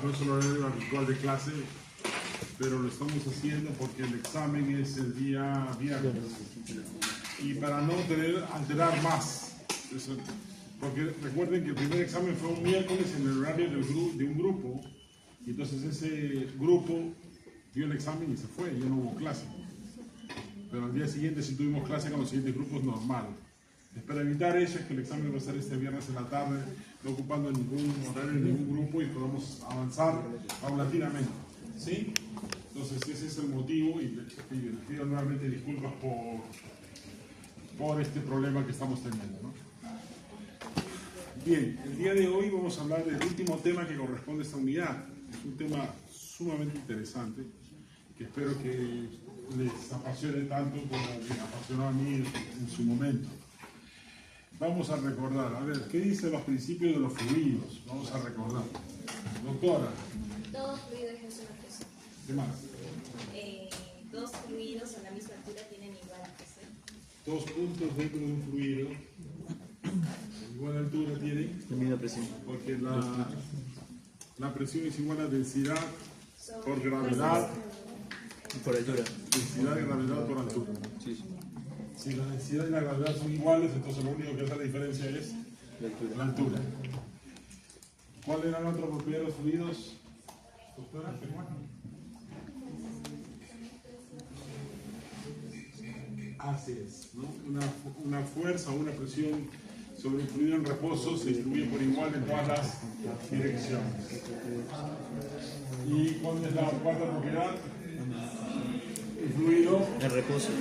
bajo el horario habitual de clase, pero lo estamos haciendo porque el examen es el día viernes. Y para no alterar más, porque recuerden que el primer examen fue un miércoles en el horario de un grupo, y entonces ese grupo dio el examen y se fue, y ya no hubo clase. Pero al día siguiente sí tuvimos clase con los siguientes grupos normal. Para evitar eso es que el examen va a estar este viernes en la tarde, no ocupando ningún horario en ningún grupo y podamos avanzar paulatinamente. ¿Sí? Entonces ese es el motivo y les pido nuevamente disculpas por este problema que estamos teniendo, ¿no? Bien, el día de hoy vamos a hablar del último tema que corresponde a esta unidad. Es un tema sumamente interesante que espero que les apasione tanto como me apasionó a mí en su momento. Vamos a recordar, a ver, ¿qué dicen los principios de los fluidos? Vamos a recordar. Doctora. Todo fluido ejerce una presión. ¿Qué más? Dos fluidos a la misma altura tienen igual presión. Dos puntos dentro de un fluido, igual altura tienen. La misma presión. Porque la presión es igual a densidad por gravedad. Por altura. Densidad y gravedad por altura. Sí, sí. Si la densidad y la gravedad son iguales, entonces lo único que hace la diferencia es la altura. ¿Cuál era la otra propiedad de los fluidos? Doctora, así es, ¿no? Una fuerza o una presión sobre un fluido en reposo se distribuye por igual en todas las direcciones. ¿Y cuál es la cuarta propiedad? El fluido El reposo. el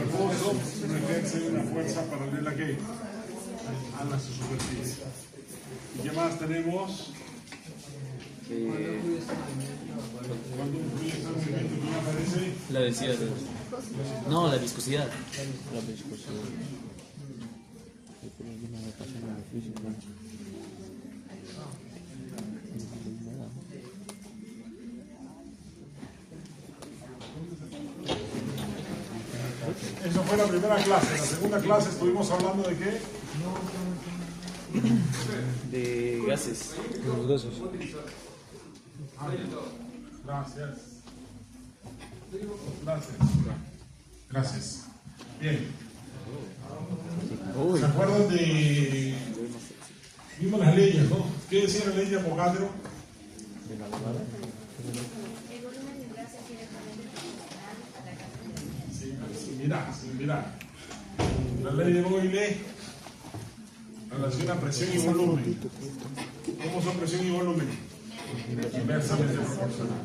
reposo ejerce una fuerza paralela a ¿qué? A la superficie. ¿Y qué más tenemos? Cuando un fluido está en movimiento, ¿qué aparece? La densidad. No, la viscosidad. La viscosidad. Eso fue la primera clase. En la segunda clase estuvimos hablando de ¿qué? De gases. Los gases. Gracias. Gracias. Gracias. Bien. ¿Se acuerdan de... Vimos las leyes, ¿no? ¿Qué decía la ley de Avogadro? El volumen del gas es directamente proporcional a la cantidad. Sí, mira. La ley de Boyle relaciona presión y volumen. ¿Cómo son presión y volumen? Inversamente proporcional.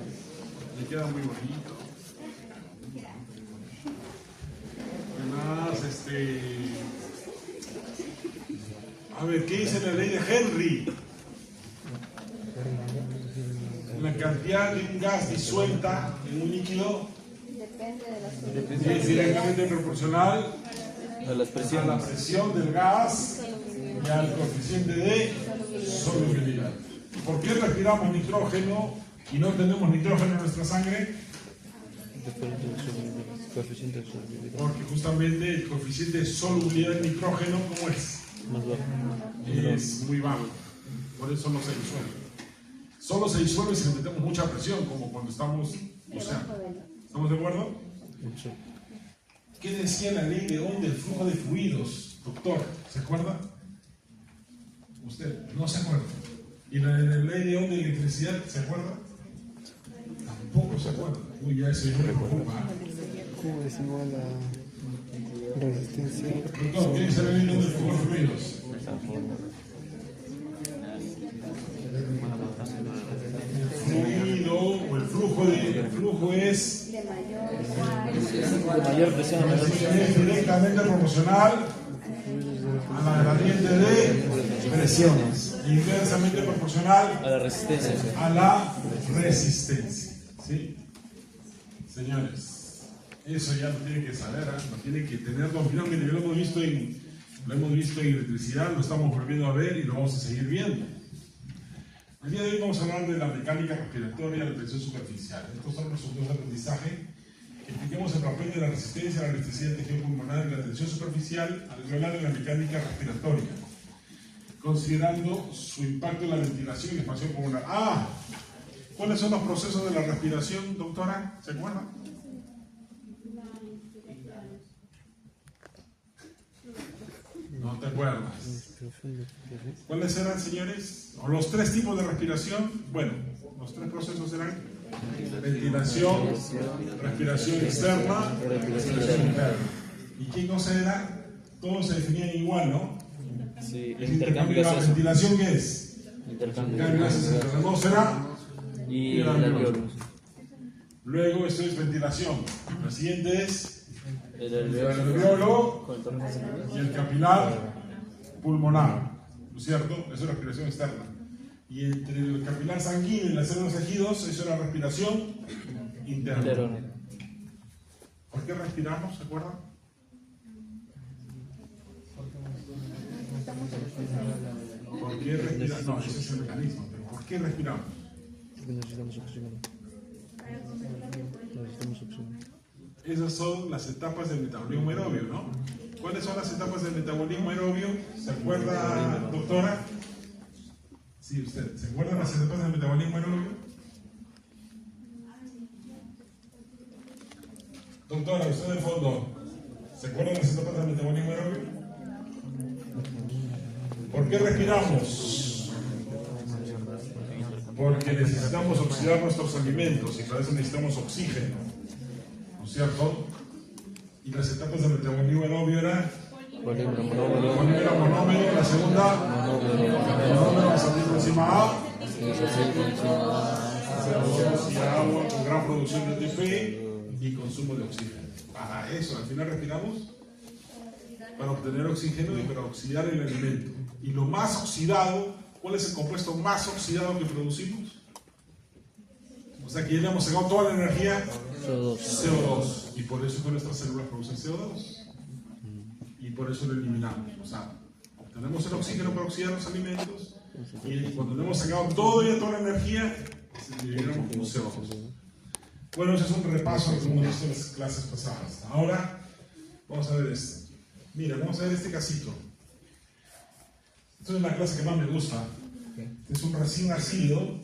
Le queda muy bonito. Además, a ver, ¿qué dice la ley de Henry? La cantidad de un gas disuelta en un líquido es directamente proporcional A las a presiones. la presión del gas y al coeficiente de solubilidad. ¿Por qué respiramos nitrógeno y no tenemos nitrógeno en nuestra sangre? Porque justamente el coeficiente de solubilidad del nitrógeno, ¿cómo es? Más bajo. Es muy bajo. Por eso no se disuelve. Solo se disuelve si le metemos mucha presión, como cuando estamos buceando. ¿Estamos de acuerdo? ¿Qué decía la ley de Ohm del flujo de fluidos, doctor? ¿Se acuerda? Usted no se acuerda. ¿Y la ley de Ohm de electricidad, se acuerda? Tampoco se acuerda. Uy, ya eso no me preocupa. Q es igual a resistencia. Doctor, ¿qué dice la ley de Ohm del flujo de fluidos? El fluido o el flujo es De mayor presión a menor presión. es directamente proporcional a la gradiente de presiones, inversamente proporcional A la resistencia. a la resistencia. ¿Sí? Señores, eso ya lo tienen que saber, ¿eh? Lo tienen que tener dominado. Mire, lo hemos visto en electricidad, lo estamos volviendo a ver y lo vamos a seguir viendo. El día de hoy vamos a hablar de la mecánica respiratoria y la tensión superficial. Estos son los resultados de aprendizaje. Expliquemos el papel de la resistencia, la elasticidad del tejido pulmonar y la tensión superficial al hablar de la mecánica respiratoria. considerando su impacto en la ventilación y la expansión pulmonar. Ah, ¿cuáles son los procesos de la respiración, doctora? ¿Se acuerdan? No te acuerdas. ¿Cuáles eran, señores? O los tres tipos de respiración. Bueno, los tres procesos eran ventilación, respiración externa, respiración interna. ¿Y qué cosa era? Todos se definían igual, ¿no? Sí, El intercambio de la ventilación, ¿qué es? Intercambio de gases. ¿Cómo será? y el alveolo. Luego esto es ventilación. La siguiente es El el alveolo alveolo y el capilar pulmonar, ¿no es cierto? Eso es respiración externa. Y entre el capilar sanguíneo y las células tejidos, eso es la respiración interna. ¿Por qué respiramos? ¿Se acuerdan? ¿Por qué respiramos? No, ese es el mecanismo. Pero ¿por qué respiramos? Porque necesitamos oxígeno. Necesitamos oxígeno. Esas son las etapas del metabolismo aerobio, ¿no? ¿Cuáles son las etapas del metabolismo aerobio? ¿Se acuerda, doctora? Sí, usted. ¿Se acuerdan las etapas del metabolismo aerobio? Doctora, usted de fondo. ¿Se acuerdan las etapas del metabolismo aerobio? ¿Por qué respiramos? Porque necesitamos oxidar nuestros alimentos y para eso necesitamos oxígeno, ¿no es cierto? Y las etapas del metabolismo aerobio eran polímero polímero monómero, la segunda monómero que salimos encima A, CO2 y agua con gran producción de ATP y consumo de oxígeno. Para eso, al final respiramos para obtener oxígeno y para oxidar el alimento. Y lo más oxidado, ¿cuál es el compuesto más oxidado que producimos? O sea que ya le hemos sacado toda la energía CO2. Y por eso que nuestras células producen CO2. Y por eso lo eliminamos. O sea, obtenemos el oxígeno para oxidar los alimentos. Y cuando le hemos sacado toda la energía, se eliminamos como CO2. Bueno, ese es un repaso de como visto en las clases pasadas. Ahora, vamos a ver esto. Mira, vamos a ver este casito. Esta es la clase que más me gusta. Es un recién nacido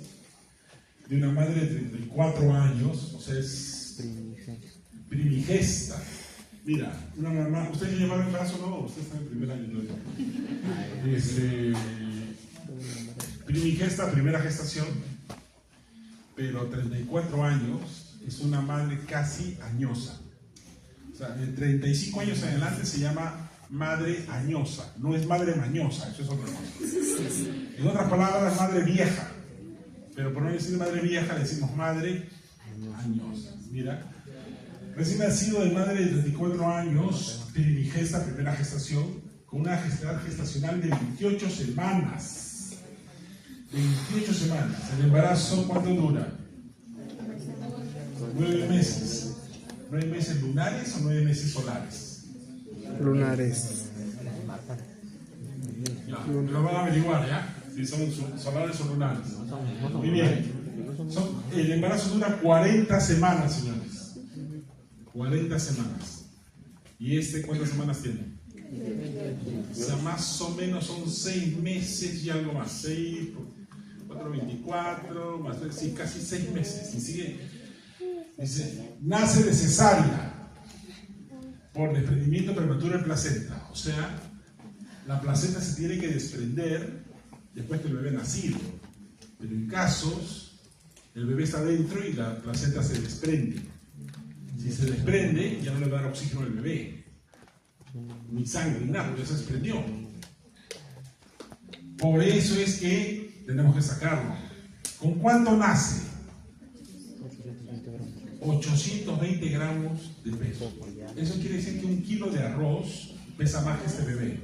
de una madre de 34 años, o sea, es primigesta. Mira, una mamá. ¿Usted ya lleva el embarazo? No, usted está en el primer año todavía. Primigesta, primera gestación, pero 34 años, es una madre casi añosa. O sea, de 35 años en adelante se llama madre añosa, no es madre mañosa, eso es otra cosa. En otras palabras, madre vieja, pero por no decir madre vieja, le decimos madre añosa. Mira, recién nacido de madre de 34 años, primigesta, primera gestación, con una gestacional de 28 semanas. 28 semanas. ¿El embarazo cuánto dura? 9 meses. ¿9 meses lunares o 9 meses solares? Lunares. Ya, lo van a averiguar, ¿ya? Si son solares o lunares. Muy bien. El embarazo dura 40 semanas, señores. 40 semanas. ¿Y ¿cuántas semanas tiene? O sea, más o menos son 6 meses y algo más. 6, 4, 24, más 3, sí, casi 6 meses. Y sigue. Dice, nace de cesárea por desprendimiento prematuro de placenta. O sea, la placenta se tiene que desprender después que el bebé ha nacido. Pero en casos, el bebé está dentro y la placenta se desprende. Si se desprende, ya no le va a dar oxígeno al bebé. Ni sangre, ni nada, porque ya se desprendió. Por eso es que tenemos que sacarlo. ¿Con cuánto nace? 820 gramos de peso. Eso quiere decir que 1 kilo de arroz pesa más que este bebé.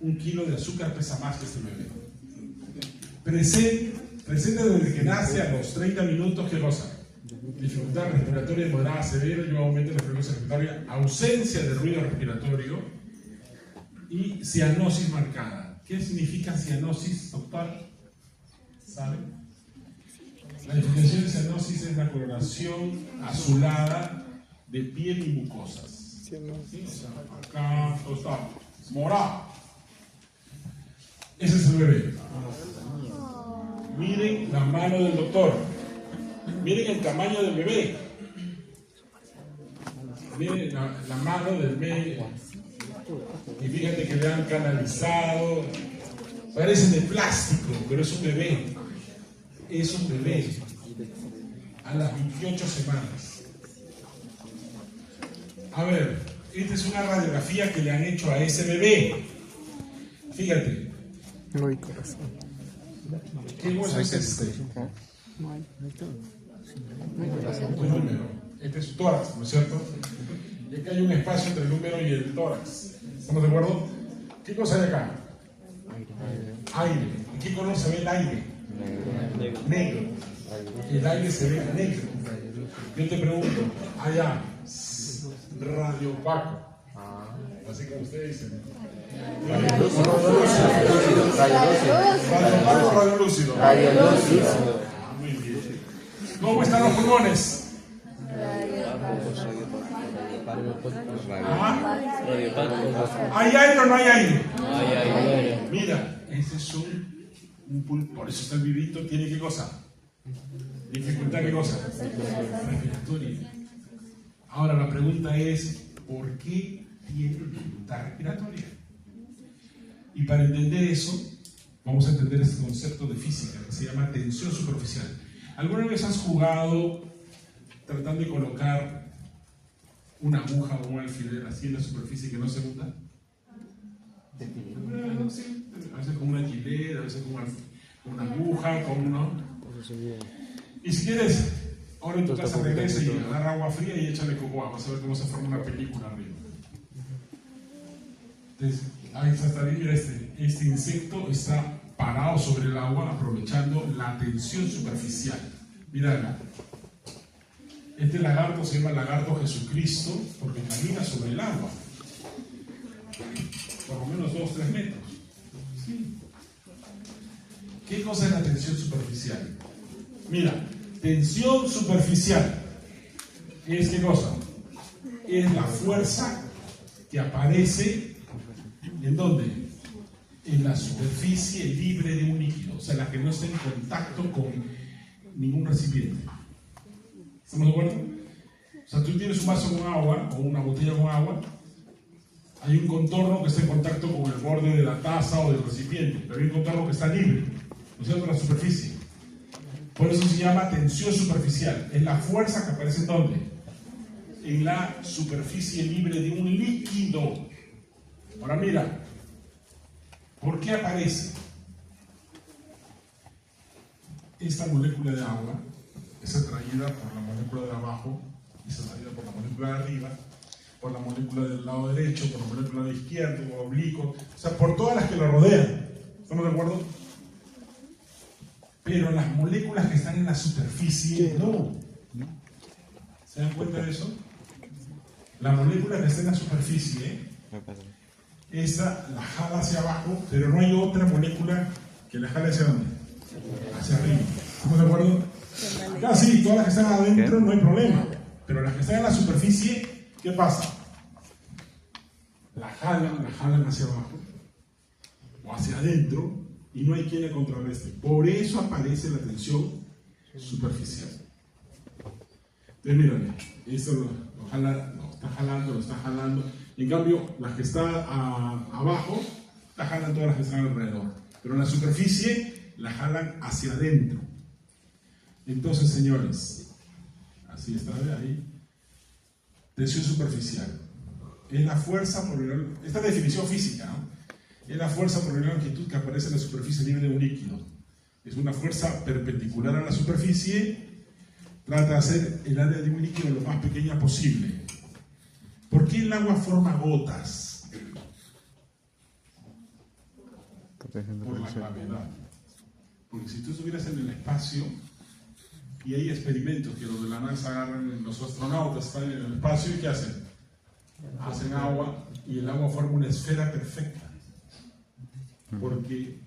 1 kilo de azúcar pesa más que este bebé. Presente desde que nace a los 30 minutos, ¿qué cosa? Dificultad respiratoria moderada severa, yo aumento la frecuencia respiratoria, ausencia de ruido respiratorio y cianosis marcada. ¿Qué significa cianosis, doctor? ¿Sabe? La definición de cianosis es la coloración azulada de piel y mucosas. ¿Sí? Acá está morado. Ese es el bebé. Miren la mano del doctor. Miren el tamaño del bebé. Miren la mano del bebé. Y fíjate que le han canalizado. Parece de plástico, pero es un bebé. Es un bebé. A las 28 semanas. A ver, esta es una radiografía que le han hecho a ese bebé. Fíjate. No hay corazón. ¿Qué hueso es este? Un número. Este es su tórax, ¿no es cierto? Y acá hay un espacio entre el número y el tórax. ¿Estamos de acuerdo? ¿Qué cosa hay acá? Aire. ¿En qué color se ve el aire? Negro. El aire se ve negro. Yo te pregunto, allá, radio opaco. Así como ustedes dicen. Radio lúcido. Muy bien. ¿Cómo están los pulmones? ¿Hay aire o no hay aire? Mira, ese es un pulmón. Por eso está el vivito. ¿Tiene qué cosa? ¿Dificultad qué cosa? Respiratoria. Ahora la pregunta es, ¿por qué tiene dificultad respiratoria? Y para entender eso, vamos a entender este concepto de física que se llama tensión superficial. ¿Alguna vez has jugado tratando de colocar una aguja o un alfiler así en la superficie que no se hunda? Sí, a veces con un alfiler, a veces con una aguja, con uno. Y si quieres, ahora en tu casa regresa y agarra agua fría y échale cocoa. Vas a ver cómo se forma una película arriba. Entonces, ahí está bien, mira, este insecto está parado sobre el agua aprovechando la tensión superficial. Mira, este lagarto se llama lagarto Jesucristo porque camina sobre el agua. Por lo menos 2-3 metros. Sí. ¿Qué cosa es la tensión superficial? Mira, tensión superficial es ¿qué cosa? Es la fuerza que aparece ¿en dónde? En la superficie libre de un líquido, o sea, la que no está en contacto con ningún recipiente. ¿Estamos de acuerdo? O sea, tú tienes un vaso con agua o una botella con agua, hay un contorno que está en contacto con el borde de la taza o del recipiente, pero hay un contorno que está libre, ¿no es cierto? La superficie. Por eso se llama tensión superficial. Es la fuerza que aparece ¿en dónde? En la superficie libre de un líquido. Ahora mira, ¿por qué aparece? Esta molécula de agua es atraída por la molécula de abajo, es atraída por la molécula de arriba, por la molécula del lado derecho, por la molécula de izquierdo, por oblicuo, o sea, por todas las que lo rodean. ¿Estamos de acuerdo? Pero las moléculas que están en la superficie, no. ¿Se dan cuenta de eso? La molécula que está en la superficie, esa la jala hacia abajo, pero no hay otra molécula que la jale hacia dónde? Hacia arriba. ¿Estamos de acuerdo? Acá sí, todas las que están adentro no hay problema, pero las que están en la superficie, ¿qué pasa? La jalan hacia abajo o hacia adentro y no hay quien la contrarreste. Por eso aparece la tensión superficial. Entonces, mírame, esto lo está jalando. En cambio, las que están abajo, la jalan todas las que están alrededor. Pero en la superficie, la jalan hacia adentro. Entonces, señores, así está, ¿ve? Ahí. Tensión superficial. Es la fuerza por esta es la definición física, ¿no? Es la fuerza por la longitud que aparece en la superficie libre de un líquido. Es una fuerza perpendicular a la superficie, trata de hacer el área de un líquido lo más pequeña posible. ¿Por qué el agua forma gotas? Por la gravedad. Porque si tú estuvieras en el espacio, y hay experimentos que los de la NASA agarran, los astronautas están en el espacio y ¿qué hacen? Hacen agua y el agua forma una esfera perfecta. Porque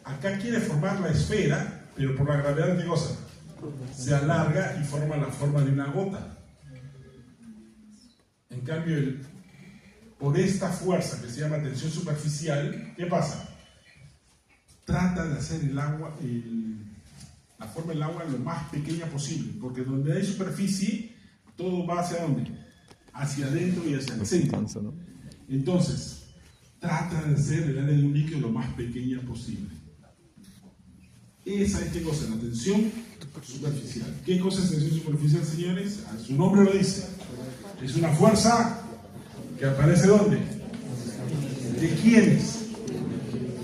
acá quiere formar la esfera, pero por la gravedad ¿qué cosa? Se alarga y forma la forma de una gota. En cambio, por esta fuerza que se llama tensión superficial, ¿qué pasa? trata de hacer el agua, la forma del agua lo más pequeña posible, porque donde hay superficie, todo va hacia dónde? Hacia adentro y hacia el centro. Entonces, trata de hacer el área de un líquido lo más pequeña posible. Esa es qué cosa, la tensión superficial. ¿Qué cosa es tensión superficial, señores? Su nombre lo dice. Es una fuerza que aparece ¿dónde? ¿De quiénes?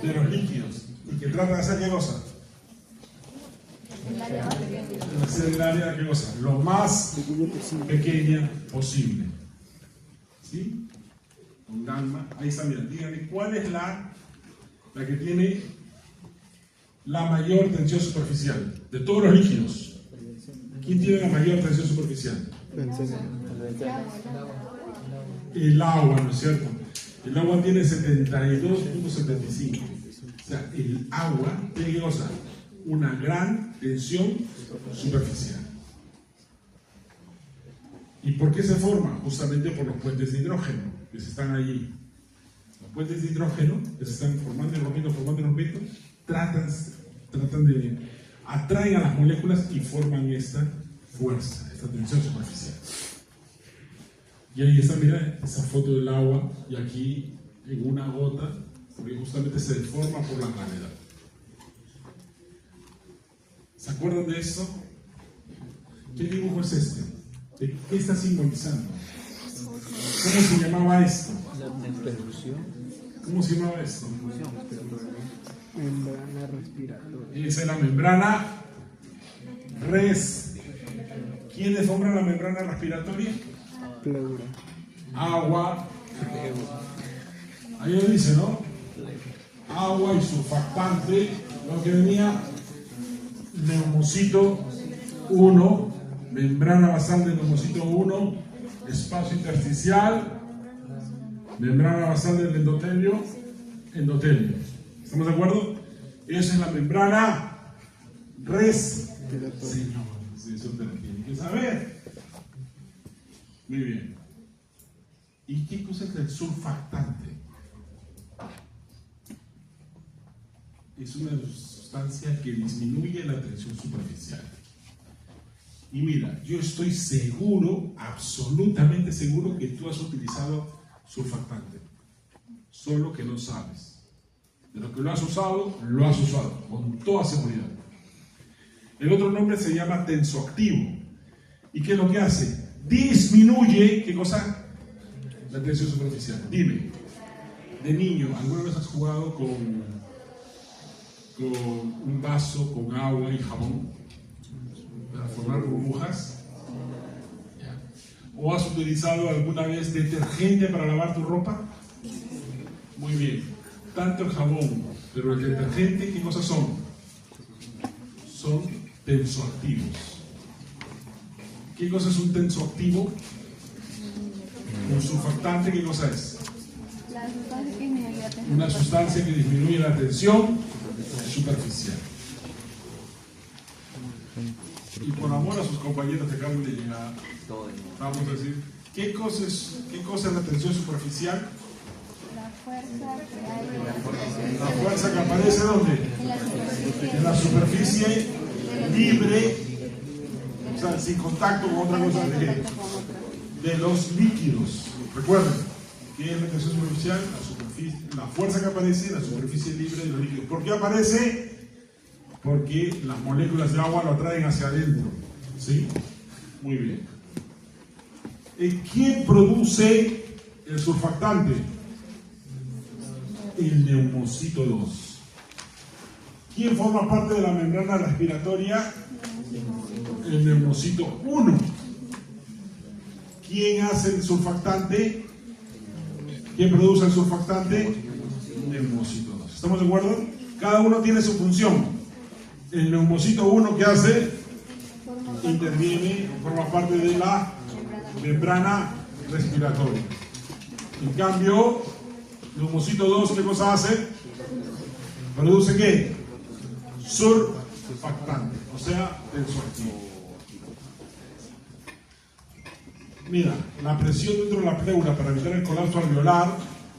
De los líquidos. ¿Y que trata de hacer qué cosa? De hacer el área de qué cosa? Lo más pequeña posible. ¿Sí? Con gamma. Ahí está, mira, díganme, ¿cuál es la que tiene la mayor tensión superficial? De todos los líquidos. ¿Quién tiene la mayor tensión superficial? El agua, ¿no es cierto? El agua tiene 72.75. O sea, el agua tiene ¿qué cosa? Una gran tensión superficial. ¿Y por qué se forma? Justamente por los puentes de hidrógeno que se están allí. Los puentes de hidrógeno que se están formando y rompiendo, tratan de atraen a las moléculas y forman esta fuerza, esta tensión superficial. Y ahí está, mira, esa foto del agua, y aquí en una gota, porque justamente se deforma por la gravedad. ¿Se acuerdan de esto? ¿Qué dibujo es este? ¿Qué está simbolizando? ¿Cómo se llamaba esto? ¿Cómo se llamaba esto? Membrana respiratoria. Esa es la membrana ¿Quiénes forman la membrana respiratoria? Pleura. Agua. Ahí lo dice, ¿no? Agua y surfactante, lo que venía neumocito 1, membrana basal del neumocito 1, espacio intersticial, membrana basal del endotelio. ¿Estamos de acuerdo? Esa es la membrana respiratoria. Eso te lo tienen que saber. Muy bien. ¿Y qué cosa es el surfactante? Es una sustancia que disminuye la tensión superficial. Y mira, yo estoy seguro, absolutamente seguro, que tú has utilizado surfactante. Solo que no sabes. De lo que lo has usado con toda seguridad. El otro nombre se llama tensoactivo. ¿Y qué es lo que hace? Disminuye, ¿qué cosa? La tensión superficial. Dime, de niño, ¿alguna vez has jugado con un vaso con agua y jabón para formar burbujas? ¿O has utilizado alguna vez detergente para lavar tu ropa? Muy bien. Tanto el jabón, pero el detergente, ¿qué cosas son? Son tensoactivos. ¿Qué cosa es un tensoactivo? Un surfactante, ¿qué cosa es? Una sustancia que disminuye la tensión superficial. Y por amor a sus compañeros de cambio de llegada, vamos a decir, ¿qué cosa es la tensión superficial? La fuerza que aparece ¿dónde? En la superficie libre, o sea, sin contacto con otra cosa de los líquidos. Recuerden, ¿qué es la tensión superficial? La fuerza que aparece en la superficie libre de los líquidos. ¿Por qué aparece? Porque las moléculas de agua lo atraen hacia adentro. ¿Sí? Muy bien. ¿Quién produce el surfactante? El neumocito 2. ¿Quién forma parte de la membrana respiratoria? El neumocito 1. ¿Quién hace el surfactante? ¿Quién produce el surfactante? El neumocito 2. ¿Estamos de acuerdo? Cada uno tiene su función. El neumocito 1, ¿qué hace? Interviene, forma parte de la membrana respiratoria. En cambio, neumocito 2, ¿qué cosa hace? ¿Produce qué? Surfactante, o sea, tensoactivo. Mira, la presión dentro de la pleura para evitar el colapso alveolar,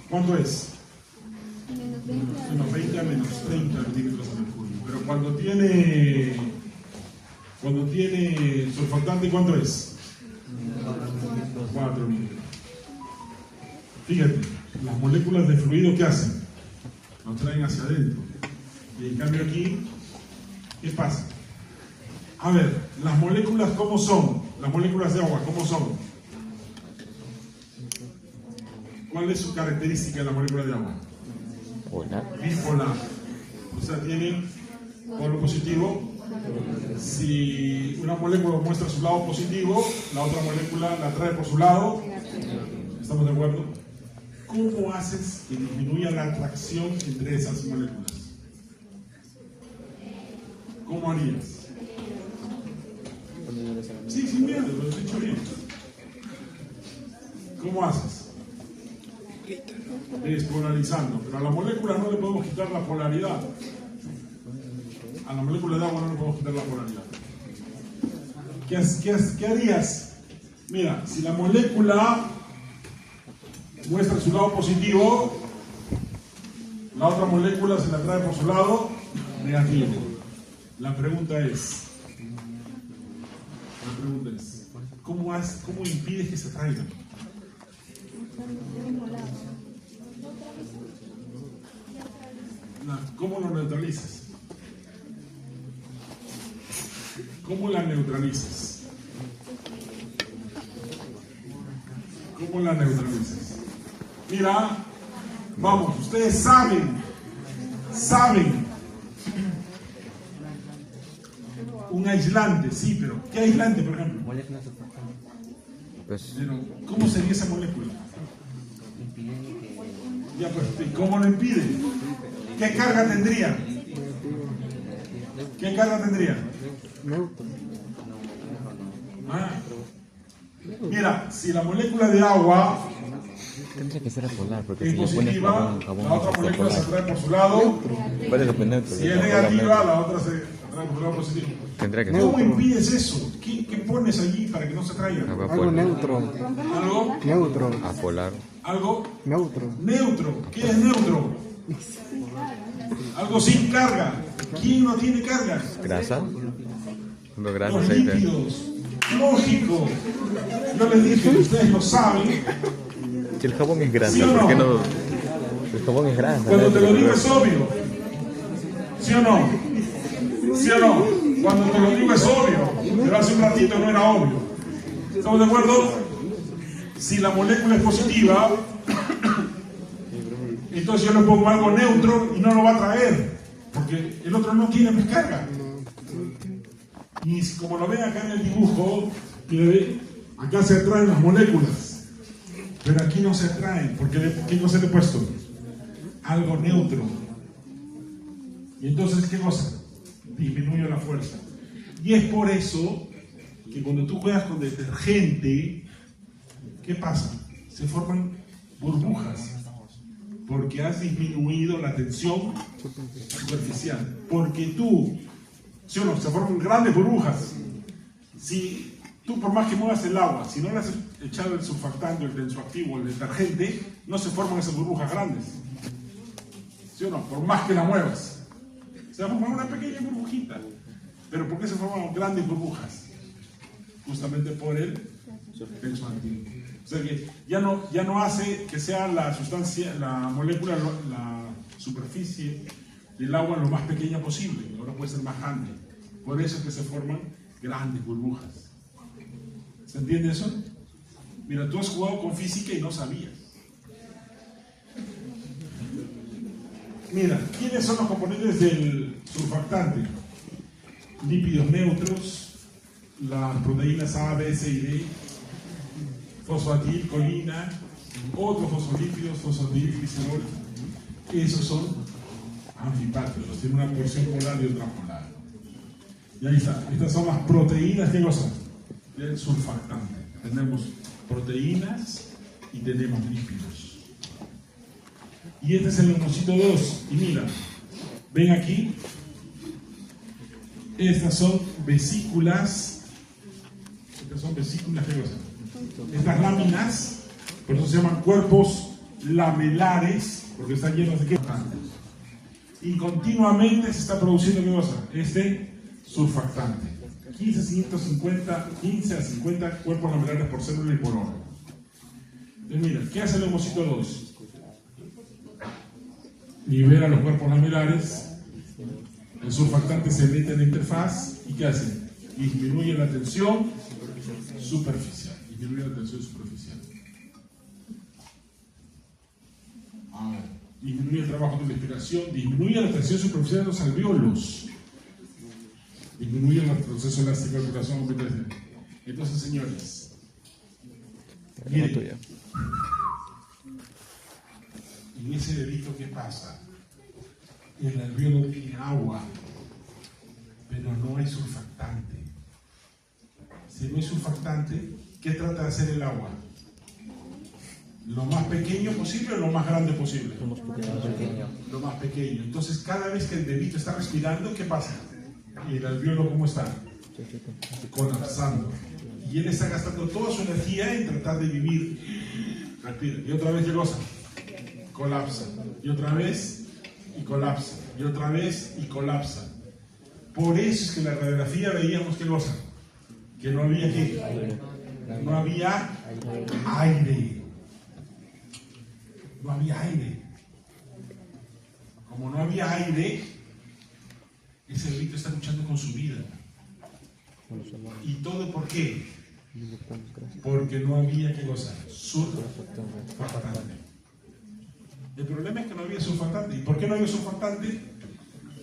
¿cuánto es? Menos 20 a menos 30 milímetros de mercurio. Pero cuando tiene surfactante, ¿cuánto es? 4 milímetros. Fíjate, las moléculas de fluido, ¿qué hacen? Nos traen hacia adentro. Y en cambio aquí, ¿qué pasa? A ver, las moléculas, ¿cómo son? Las moléculas de agua, ¿cómo son? ¿Cuál es su característica de la molécula de agua? Bipolar. O sea, tiene polo positivo. Si una molécula muestra su lado positivo, la otra molécula la trae por su lado. ¿Estamos de acuerdo? ¿Cómo haces que disminuya la atracción entre esas moléculas? ¿Cómo harías? Sí, sin miedo, lo has dicho bien. ¿Cómo haces? Despolarizando. Pero a la molécula no le podemos quitar la polaridad. A la molécula de agua no le podemos quitar la polaridad. ¿Qué harías? Mira, si la molécula muestra su lado positivo, la otra molécula se la trae por su lado negativo. La pregunta es, ¿cómo impides que se traigan? ¿Cómo lo neutralizas? ¿Cómo la neutralizas? ¿Cómo la neutralizas? Mira, vamos, ustedes saben, un aislante, sí, pero ¿qué aislante, por ejemplo? Pero, ¿cómo sería esa molécula? Ya, pues, ¿cómo lo impide? ¿Qué carga tendría? ¿Qué carga tendría? Neutro. Mira, si la molécula de agua tendría que ser apolar, porque es si le pones positiva, jabón la otra molécula se atrae por su lado. ¿Cuál es el neutro? Si es negativa, la otra se atrae por su lado positivo. Tendría que ser. ¿Cómo impides eso? ¿Qué pones allí para que no se traigan? Algo neutro. ¿Algo? Neutro. Apolar. ¿Algo? Neutro. Neutro. ¿Qué es neutro? Algo sin carga. ¿Quién no tiene carga? ¿Grasa? Los grasa, Los aceite. lípidos. Lógico. Yo les dije, ustedes lo saben. Si el jabón es grasa, ¿Sí o no? ¿por qué no? El jabón es grasa. Cuando te lo digo es es obvio. ¿Sí o no? ¿Sí o no? Cuando te lo digo es obvio. Pero hace un ratito no era obvio. ¿Estamos de acuerdo? Si la molécula es positiva, entonces yo le pongo algo neutro y no lo va a traer. Porque el otro no tiene descarga. Y como lo ven acá en el dibujo, acá se atraen las moléculas. Pero aquí no se atraen. Porque ¿qué cosa le he puesto? Algo neutro. Y entonces, ¿qué cosa? Disminuye la fuerza. Y es por eso que cuando tú juegas con detergente, ¿qué pasa? Se forman burbujas. Porque has disminuido la tensión superficial. Porque tú, ¿sí o no? Se forman grandes burbujas. Si tú, por más que muevas el agua, si no le has echado el surfactante, el tensoactivo, el detergente, no se forman esas burbujas grandes. ¿Sí o no? Por más que la muevas. Se va a formar una pequeña burbujita. ¿Pero por qué se forman grandes burbujas? Justamente por el tensoactivo. O sea que ya no hace que sea la sustancia, la molécula, la superficie del agua lo más pequeña posible. Ahora puede ser más grande. Por eso es que se forman grandes burbujas. ¿Se entiende eso? Mira, tú has jugado con física y no sabías. Mira, ¿quiénes son los componentes del surfactante? Lípidos neutros, las proteínas A, B, C y D, fosfatilcolina, otros fosfolípidos, fosfatidilglicerol. Esos son anfipáticos, tienen una porción polar y otra polar. Y ahí está, estas son las proteínas, ¿qué cosa? Del surfactante. Tenemos proteínas y tenemos lípidos. Y este es el leucocito 2. Y mira, ven aquí, estas son vesículas. Estas son vesículas, ¿qué cosa? Estas láminas, por eso se llaman cuerpos lamelares, porque están llenos de qué? y continuamente se está produciendo ¿qué cosa? Este surfactante. 15 a 50 cuerpos lamelares por célula y por hora. Entonces mira, ¿qué hace el leucocito 2? Libera los cuerpos lamelares, el surfactante se mete en la interfaz y ¿qué hace? Disminuye la tensión superficial. Disminuye la tensión superficial. Ahora, disminuye el trabajo de la respiración, disminuye la tensión superficial de los alvéolos, disminuye el proceso elástico de respiración. Entonces, señores, miren, en ese dedito, ¿qué pasa? El alvéolo tiene agua, pero no hay surfactante. Si no hay surfactante, ¿qué trata de hacer el agua? ¿Lo más pequeño posible o lo más grande posible? Lo más pequeño. Entonces, cada vez que el bebito está respirando, ¿qué pasa? ¿Y el alvéolo cómo está? Colapsando. Y él está gastando toda su energía en tratar de vivir. Respira. Y otra vez, ¿qué cosa? Colapsa. Y otra vez, y colapsa. Y otra vez, y colapsa. Por eso es que en la radiografía veíamos, ¿qué cosa? Que no había ¿qué? No había aire. No había aire. Como no había aire, ese bebito está luchando con su vida. ¿Y todo por qué? Porque no había ¿qué cosa? Surfactante. El problema es que no había surfactante. ¿Y por qué no había surfactante?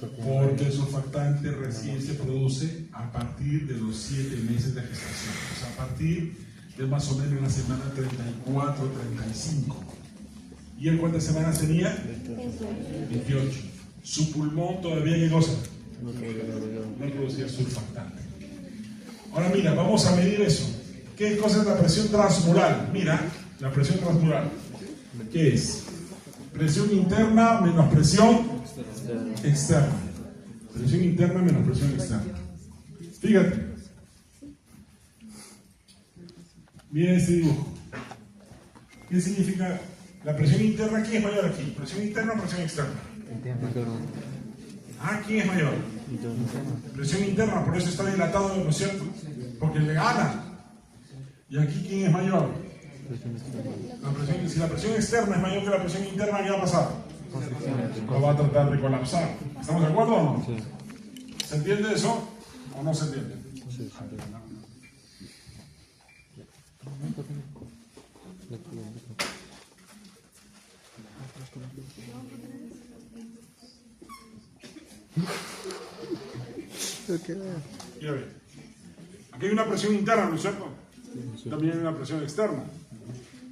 Porque el surfactante recién se produce a partir de los 7 meses de gestación. O sea, a partir de más o menos la semana 34, 35. ¿Y él cuántas semanas tenía? 28. Su pulmón todavía ¿qué cosa? No producía surfactante. Ahora mira, vamos a medir eso. ¿Qué cosa es la presión transmural? Mira, la presión transmural. ¿Qué es? Presión interna menos presión externa. Presión interna menos presión externa. Fíjate. Miren este dibujo. ¿Qué significa la presión interna? ¿Quién es mayor aquí? ¿Presión interna o presión externa? ¿Quién es mayor? Presión interna, por eso está dilatado, ¿no es cierto? Porque le gana. ¿Y aquí quién es mayor? Si la presión externa es mayor que la presión interna, ¿qué va a pasar? Lo va a tratar de colapsar. ¿Estamos de acuerdo o no? ¿Se entiende eso o no se entiende? Mira, ve. Aquí hay una presión interna, ¿no es cierto? También hay una presión externa.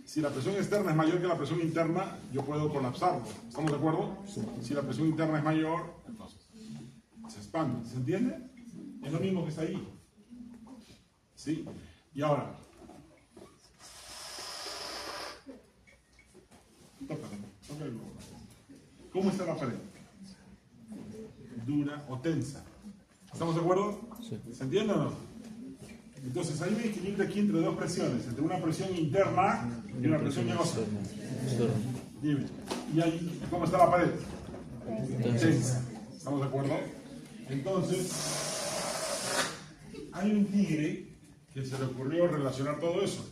Si la presión externa es mayor que la presión interna, yo puedo colapsarlo. ¿Estamos de acuerdo? Si la presión interna es mayor, entonces se expande. ¿Se entiende? Es lo mismo que está ahí. ¿Sí? Y ahora, tócalo. ¿Cómo está la pared? ¿Dura o tensa? ¿Estamos de acuerdo? ¿Se entiende o no? Entonces hay un equilibrio aquí entre dos presiones, entre una presión interna y una presión externa. Dime, ¿y ahí cómo está la pared? Tensa. ¿Estamos de acuerdo? Entonces, hay un tigre que se le ocurrió relacionar todo eso.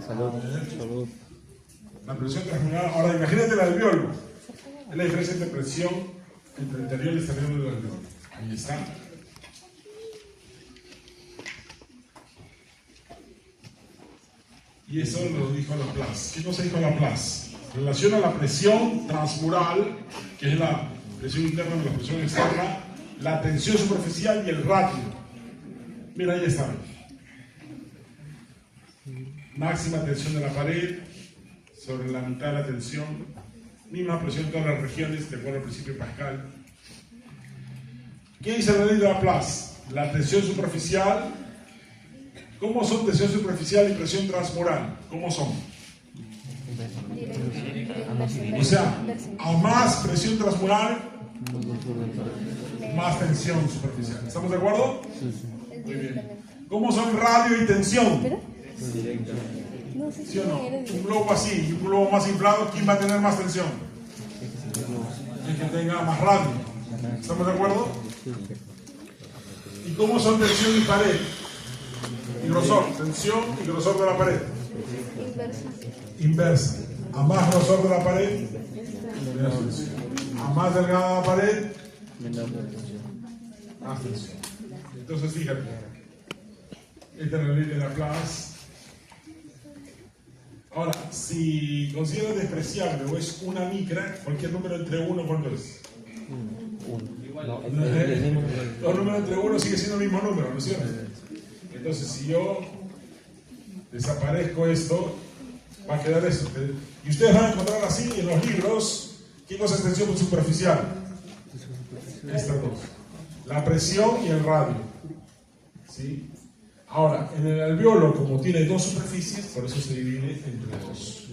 Salud. La presión transmural. Ahora imagínate la alvéolo. Es la diferencia entre presión entre el interior y el exterior del alvéolo. Ahí está. Y eso lo dijo Laplace. ¿Qué cosa dijo Laplace? Relaciona la presión transmural, que es la presión interna de la presión externa, la tensión superficial y el ratio. Mira, ahí está. Máxima tensión de la pared sobre la mitad de la tensión, misma presión en todas las regiones, de acuerdo al principio de Pascal. ¿Qué dice la ley de Laplace? La tensión superficial. ¿Cómo son tensión superficial y presión transmural? ¿Cómo son? O sea, a más presión transmural, más tensión superficial. ¿Estamos de acuerdo? Muy bien. ¿Cómo son radio y tensión? ¿Sí o no? Un globo así y un globo más inflado, ¿quién va a tener más tensión? El que tenga más radio. ¿Estamos de acuerdo? ¿Y cómo son tensión y pared? Y grosor. Tensión y grosor de la pared. Inversa. A más grosor de la pared, menos tensión. A más delgada la pared, más tensión. Entonces fíjate, esta es la ley de Laplace. Ahora, si consideras despreciable o es una micra, cualquier número entre 1, ¿cuánto es? 1. Los números entre 1 sigue siendo el mismo número, ¿no es cierto? Entonces, si yo desaparezco esto, va a quedar eso. Y ustedes van a encontrar así en los libros, ¿qué cosa es tensión superficial? Estas dos. La presión y el radio. ¿Sí? Ahora, en el alveolo, como tiene dos superficies, por eso se divide entre dos.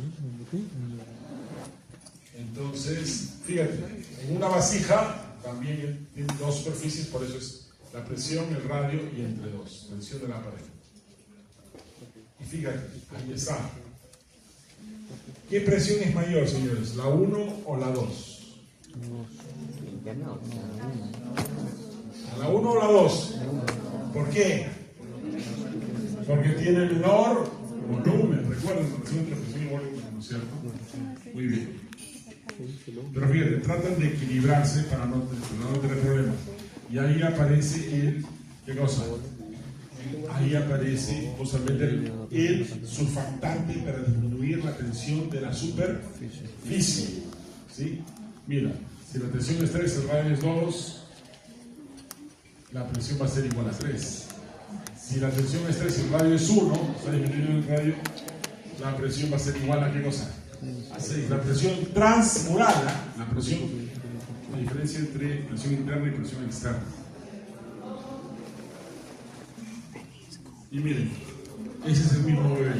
Entonces, fíjate, en una vasija también tiene dos superficies, por eso es la presión, el radio y entre dos, tensión de la pared. Y fíjate, ahí está. ¿Qué presión es mayor, señores? ¿La 1 o la 2? ¿La 1 o la 2? ¿Por qué? Porque tiene menor volumen. Recuerden, relación entre presión y volumen, ¿no es cierto? Muy bien. Pero fíjate, tratan de equilibrarse para no tener problemas. Y ahí aparece el... ¿Qué cosa? Ahí aparece justamente el surfactante para disminuir la tensión de la superficie. ¿Sí? Mira, si la tensión es 3, el radio es 2, la presión va a ser igual a 3. Si la tensión es 3 y el radio es 1, está disminuyendo el radio, la presión va a ser igual a ¿qué cosa? A 6. La presión transmural, la presión, la diferencia entre presión interna y presión externa. Y miren, ese es el mismo bebé.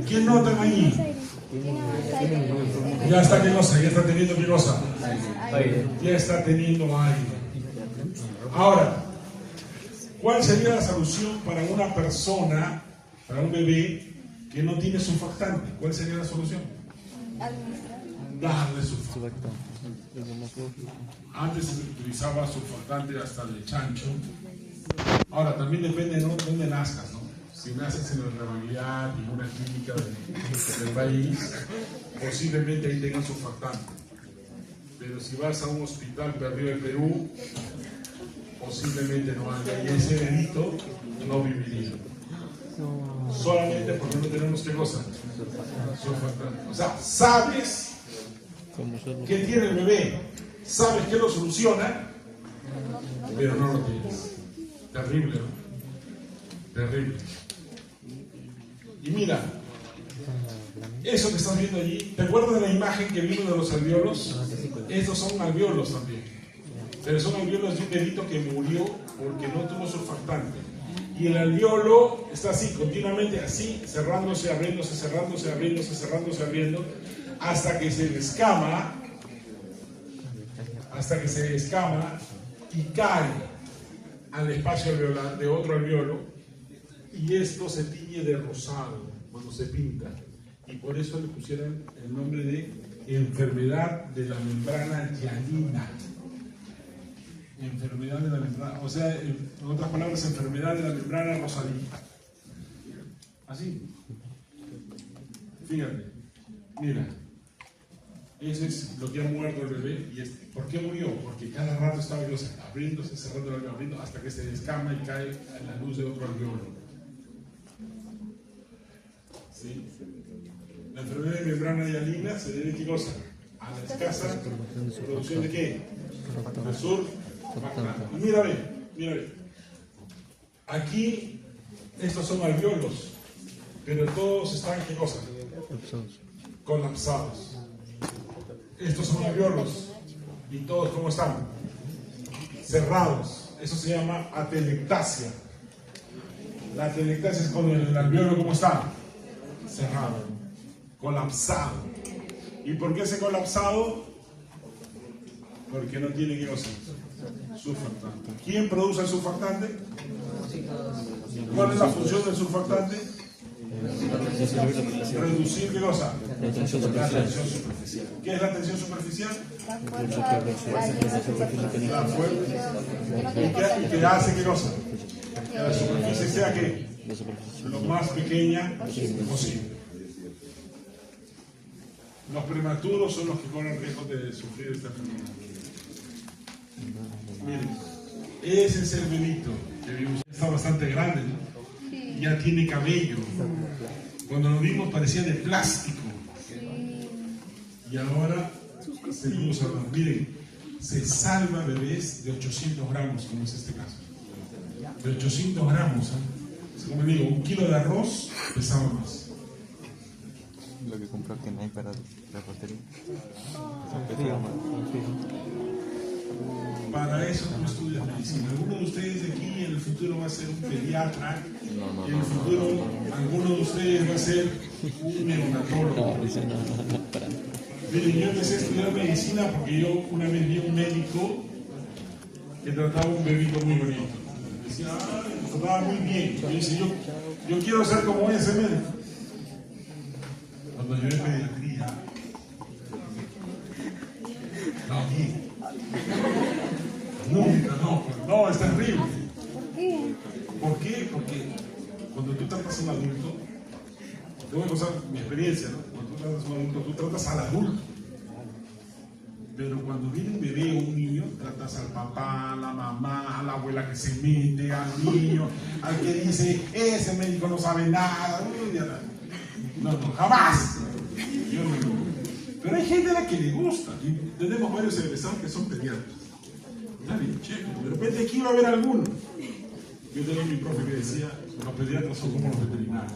¿Qué notan ahí? Ya está, ¿qué cosa? Ya está teniendo ¿qué cosa? Ya está teniendo aire. Ahora, ¿cuál sería la solución para una persona, para un bebé que no tiene surfactante? ¿Cuál sería la solución? Darle surfactante. Antes se utilizaba surfactante hasta de chancho. Ahora, también depende de dónde nazcas, ¿no? Si naces en la ruralidad y una clínica del país, posiblemente ahí tengan surfactante. Pero si vas a un hospital perdido del Perú, posiblemente no haya. Y ese bebito no viviría. Solamente porque no tenemos ¿qué cosa? Surfactante. O sea, sabes qué tiene el bebé, sabes que lo soluciona, pero no lo tienes. Terrible, ¿no? Terrible. Y mira, eso que estás viendo allí, ¿te acuerdas de la imagen que vimos de los alveolos? Estos son alveolos también. Pero son alveolos de un bebito que murió porque no tuvo surfactante. Y el alveolo está así, continuamente así, cerrándose, abriéndose, cerrándose, abriéndose, cerrándose, abriendo, hasta que se descama, y cae al espacio alveolar de otro alveolo, y esto se tiñe de rosado cuando se pinta, y por eso le pusieron el nombre de enfermedad de la membrana hialina. Enfermedad de la membrana, o sea, en otras palabras, enfermedad de la membrana rosadita. Así. Fíjate, mira, eso es lo que ha muerto el bebé. ¿Y por qué murió? Porque cada rato estaba abriéndose, cerrando, abriendo, hasta que se descama y cae a la luz de otro alveolo. ¿Sí? La enfermedad de membrana hialina se debe a ¿qué cosa? A la escasa producción de ¿qué? De surfactante. Y mira, ve. Aquí, estos son alveolos, pero todos están ¿qué cosa? Colapsados. Estos son alveolos y todos ¿cómo están? Cerrados. Eso se llama atelectasia. La atelectasia es cuando el alveolo ¿cómo está? Cerrado, colapsado. ¿Y por qué se colapsado? Porque no tiene ¿qué cosa? Surfactante. ¿Quién produce el surfactante? ¿Cuál es la función del surfactante? Reducir, ¿qué cosa? La tensión superficial. ¿Qué es la tensión superficial? La fuerza de la superficie. La fuerza. ¿Y qué hace qué cosa? Que la superficie sea que lo más pequeña posible. Los prematuros son los que corren riesgo de sufrir esta enfermedad. Miren, ese es el bebito que vimos. Está bastante grande, ¿no? Ya tiene cabello. Cuando lo vimos parecía de plástico. Y ahora seguimos hablando. Miren, se salva bebés de 800 gramos, como es este caso. De 800 gramos, ¿eh? Como digo, 1 kilo de arroz pesaba más. Lo que compró que no hay para la batería. Para eso tú estudias medicina. Alguno de ustedes de aquí en el futuro va a ser un pediatra. En el futuro alguno de ustedes va a ser un neonatólogo. Miren, yo empecé a estudiar medicina porque yo una vez vi a un médico que trataba a un bebito muy bonito. Decía, lo trataba muy bien. Yo decía, yo quiero ser como ese médico. Cuando yo en pediatría, no, bien. No, es terrible. ¿Por qué? Porque cuando tú tratas a un adulto, te voy a contar mi experiencia, ¿no? Cuando tú tratas a un adulto, tú tratas al adulto. Pero cuando viene un bebé o un niño, tratas al papá, a la mamá, a la abuela que se mete, al niño, al que dice, ese médico no sabe nada. No, jamás. Yo no. Pero hay gente a la que le gusta. Y tenemos varios egresados que son pediatras. Está bien, chévere. De repente aquí va a haber alguno. Yo tenía mi profe que decía, los pediatras son como los veterinarios.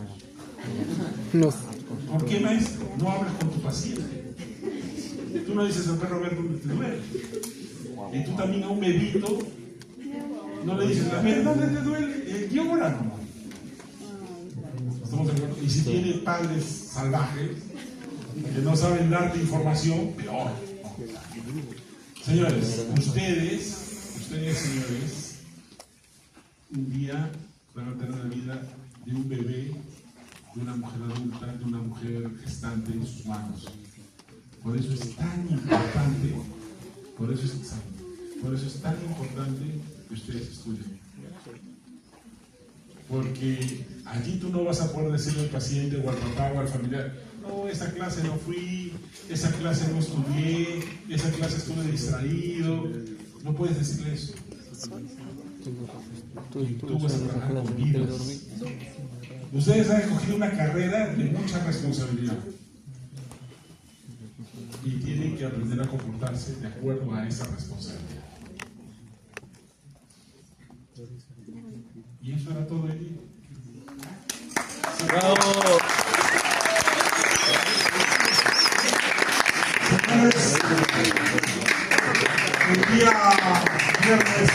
No. ¿Por qué, maestro? No hablas con tu paciente. Tú no dices al perro, a ver dónde te duele. Y tú también a un bebito no le dices, a ver, ¿dónde te duele? Llora nomás. ¿Estamos de acuerdo? Y si tienes padres salvajes que no saben darte información, peor. Señores, ustedes, señores, un día van a tener la vida de un bebé, de una mujer adulta, de una mujer gestante en sus manos. Por eso es tan importante, por eso es tan importante que ustedes estudien. Porque allí tú no vas a poder decirle al paciente o al papá o al familiar, no, esa clase no fui, esa clase no estudié, esa clase estuve distraído. No puedes decirle eso. Tú vas a trabajar con vidas. Ustedes han escogido una carrera de mucha responsabilidad. Y tienen que aprender a comportarse de acuerdo a esa responsabilidad. Y eso era todo de mí. ¡Bravo! Señores, el día viernes